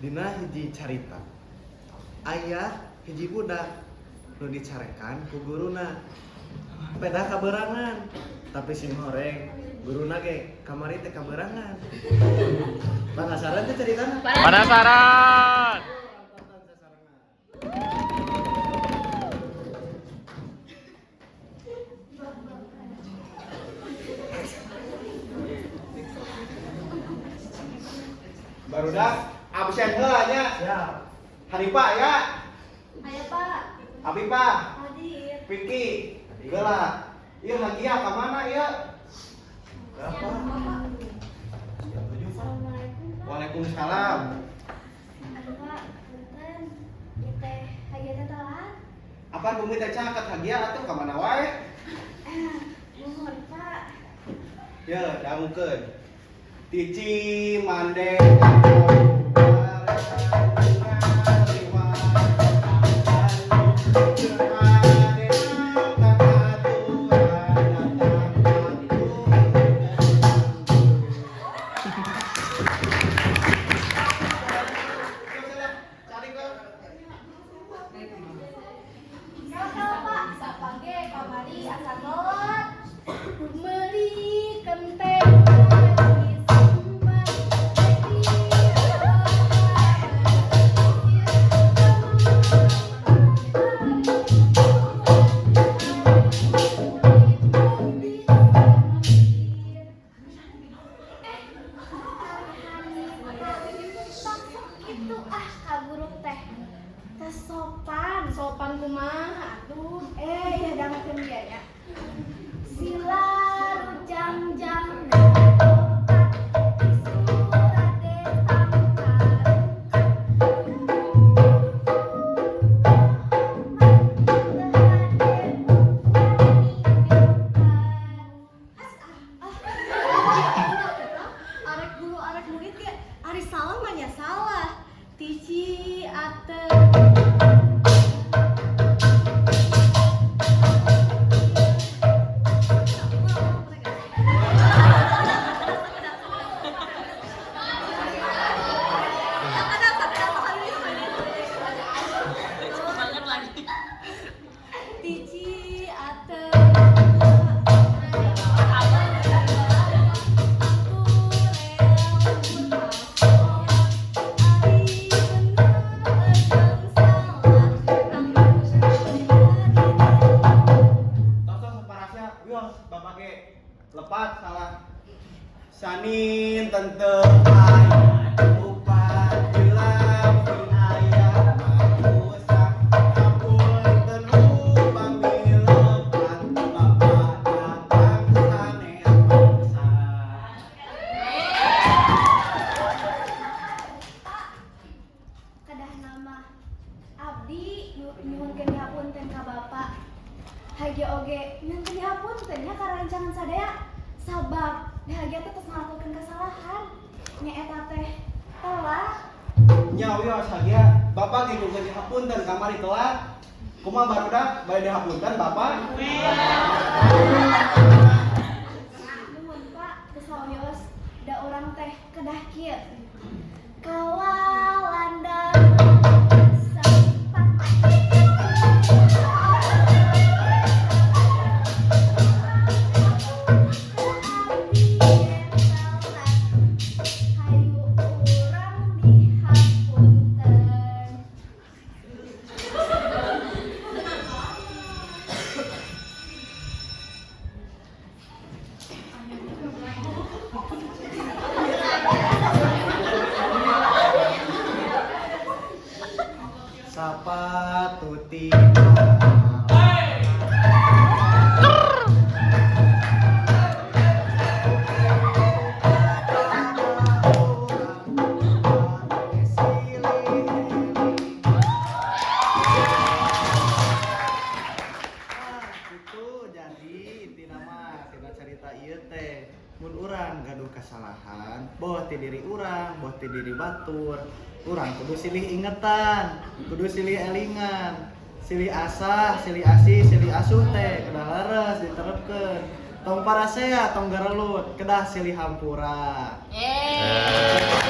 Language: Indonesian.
Dina hiji carita aya hiji budak nu dicarekan ku guruna peda kaberangan tapi sim horeng guruna ge kamari teh kaberangan. Penasaran teh ceritana? Penasaran. Barudak absen heula nya. Siap. Haripa ya. Aya Pak. Abi Pak. Hadir. Piki. Geula. Ieu hagia ka mana ieu? Berapa? Assalamualaikum Pak. Waalaikumsalam. Aduh Pak, punten. Ieu teh hagiatna telat. Apa bumi teh caket hagia atuh ka mana wae? Nuhun Pak. Ye, dangukeun. Tici mande Saha Pak? Sapage kamari asa telat. Meuli kenteng itu kaburuk teh tes sopan kumaha atuh ya dangukeun dia ya sila rujang jang arek guru arek murid ge ari salah mah nya salah tici ate tici ate Tos separasnya wios bapak ge lepat salah. Sanin tenteu aya upat bilang pin aya manusa hapunten upami lepat bapak datang sanes bangsa. Kedah nama abdi nyuhunkeun dihapunten ka bapak hage oge nyuhunkeun dihapunten nya ka rancangan sadaya sabab dahage teh tos ngalakukeun kasalahan nya eta teh telat Nya wios hagia bapak ge kudu dihapunten kamari telat. Kumaha barudak bade dihapunten bapak? nuhun Pak kesawios da urang teh kedah kieu kawalandang sampat hayu urang dihapunten Sapatuti mun urang gaduh kesalahan boh ti diri urang boh ti diri batur urang kudu silih ingetan kudu silih elingan silih asah silih asih silih asuh teh kedah leres diterepkeun tong parasea tong garelut kedah silih hampura. Eh.